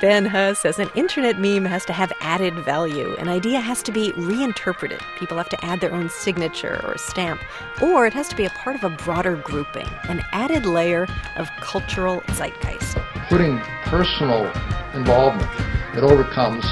Ben Huss says an internet meme has to have added value. An idea has to be reinterpreted. People have to add their own signature or stamp, or it has to be a part of a broader grouping, an added layer of cultural zeitgeist. Putting personal involvement, it overcomes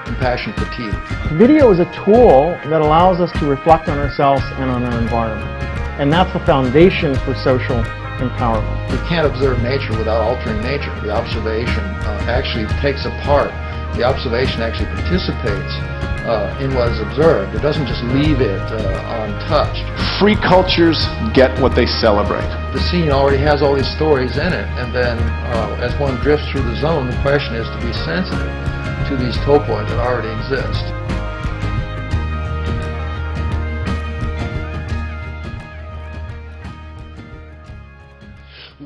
compassion fatigue. Video is a tool that allows us to reflect on ourselves and on our environment. And that's the foundation for social empowerment. We can't observe nature without altering nature. The observation actually takes a part. The observation actually participates in what is observed. It doesn't just leave it untouched. Free cultures get what they celebrate. The scene already has all these stories in it, and then as one drifts through the zone, the question is to be sensitive to these topoi that already exist.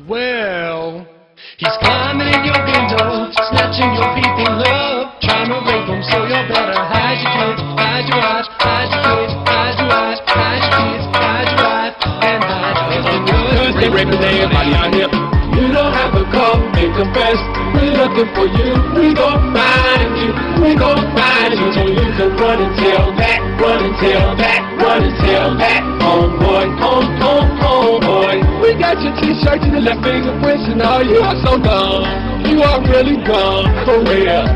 Well, he's climbing in your window, snatching your people up, trying to rape them, so you better hide your kids, hide your wife, hide your kids, hide your wife, hide your kids, hide your wife, and hide your husband. Cause they raping everybody out here. You don't have to come and confess, we're looking for you, we gon' find you, we gon' find you, so you can run and tell that, run and tell that, run and tell that, homeboy, homeboy. We got your t-shirts and the left fingerprints and all, you are so dumb, you are really dumb, for real.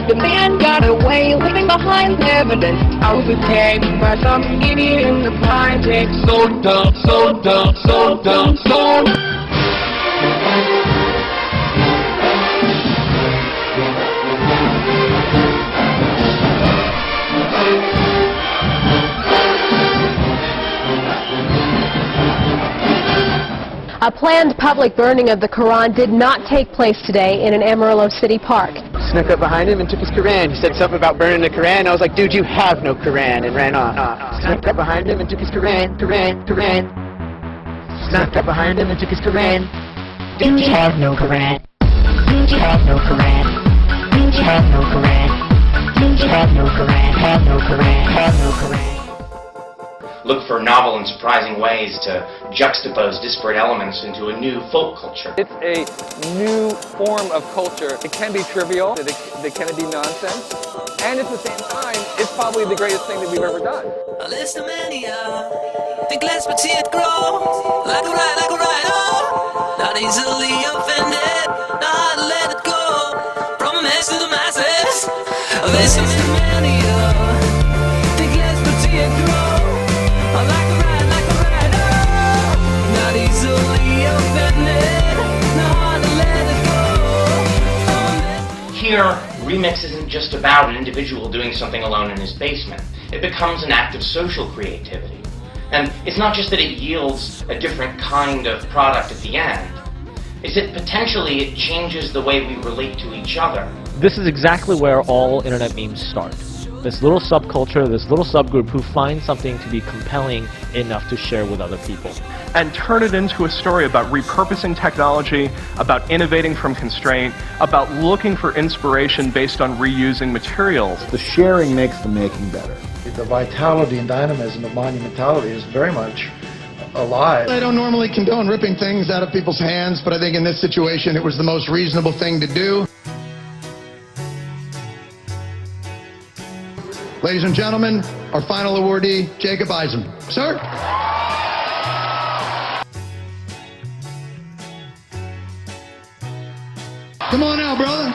The man got away, leaving behind evidence. I was attacked by some idiot in the project. So dumb, so dumb, so dumb, so dumb. A planned public burning of the Quran did not take place today in an Amarillo City park. Snuck up behind him and took his Quran. He said something about burning the Quran. I was like, dude, you have no Quran, and ran off. Snuck up behind him and took his Quran. Snuck up behind him and took his Quran. Did you have no Quran? Did you have no Quran? Did you have no Quran? Did you have no Quran? Have no Quran? Have no Quran? Look for novel and surprising ways to juxtapose disparate elements into a new folk culture. It's a new form of culture. It can be trivial, it can be nonsense, and at the same time, it's probably the greatest thing that we've ever done. Think less but see it grow, like a ride, oh, not easily offended, not let it go, from a mess to the masses, listen to many, think less but see it grow. Like a ride, oh, not easily offended, not to let it go. Here, remix isn't just about an individual doing something alone in his basement. It becomes an act of social creativity. And it's not just that it yields a different kind of product at the end. It's that potentially it changes the way we relate to each other. This is exactly where all internet memes start. This little subculture, this little subgroup who find something to be compelling enough to share with other people. And turn it into a story about repurposing technology, about innovating from constraint, about looking for inspiration based on reusing materials. The sharing makes the making better. The vitality and dynamism of monumentality is very much alive. I don't normally condone ripping things out of people's hands, but I think in this situation it was the most reasonable thing to do. Ladies and gentlemen, our final awardee, Jacob Eisen. Sir? Come on now, brother.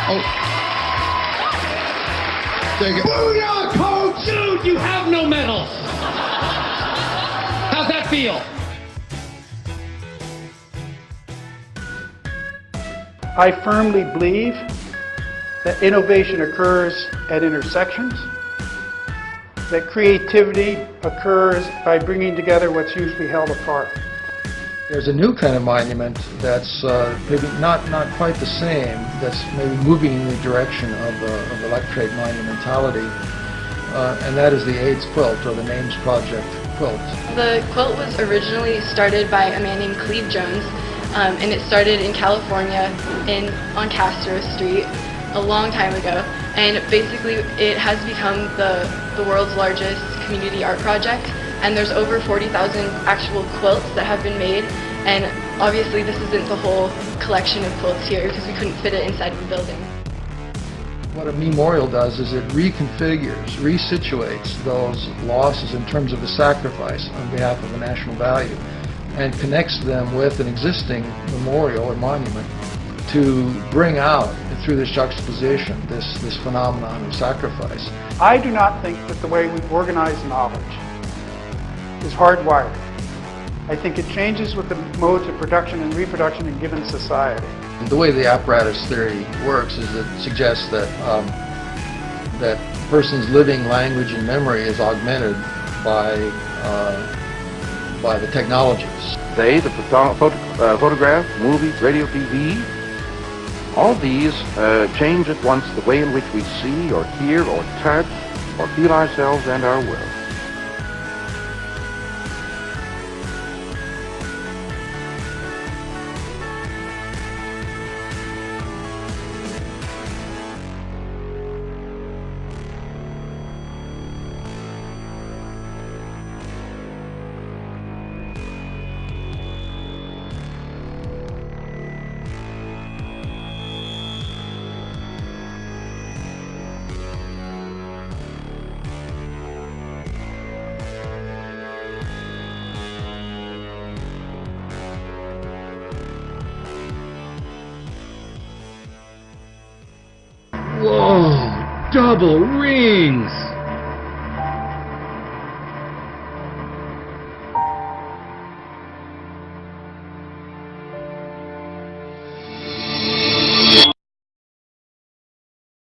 Oh. Jacob. Booyah, coach! Dude, you have no medals! How's that feel? I firmly believe that innovation occurs at intersections, that creativity occurs by bringing together what's usually held apart. There's a new kind of monument that's maybe not quite the same, that's maybe moving in the direction of electrate monumentality, and that is the AIDS quilt, or the Names Project quilt. The quilt was originally started by a man named Cleve Jones, and it started in California on Castro Street a long time ago, and basically it has become the world's largest community art project, and there's over 40,000 actual quilts that have been made, And obviously this isn't the whole collection of quilts here because we couldn't fit it inside of a building. What a memorial does is it reconfigures, resituates those losses in terms of a sacrifice on behalf of a national value and connects them with an existing memorial or monument to bring out, through this juxtaposition, this phenomenon of sacrifice. I do not think that the way we organize knowledge is hardwired. I think it changes with the modes of production and reproduction in given society. The way the apparatus theory works is it suggests that that person's living language and memory is augmented by the technologies. They, the photograph, movies, radio, TV, all these change at once the way in which we see or hear or touch or feel ourselves and our world. Whoa! Double rings!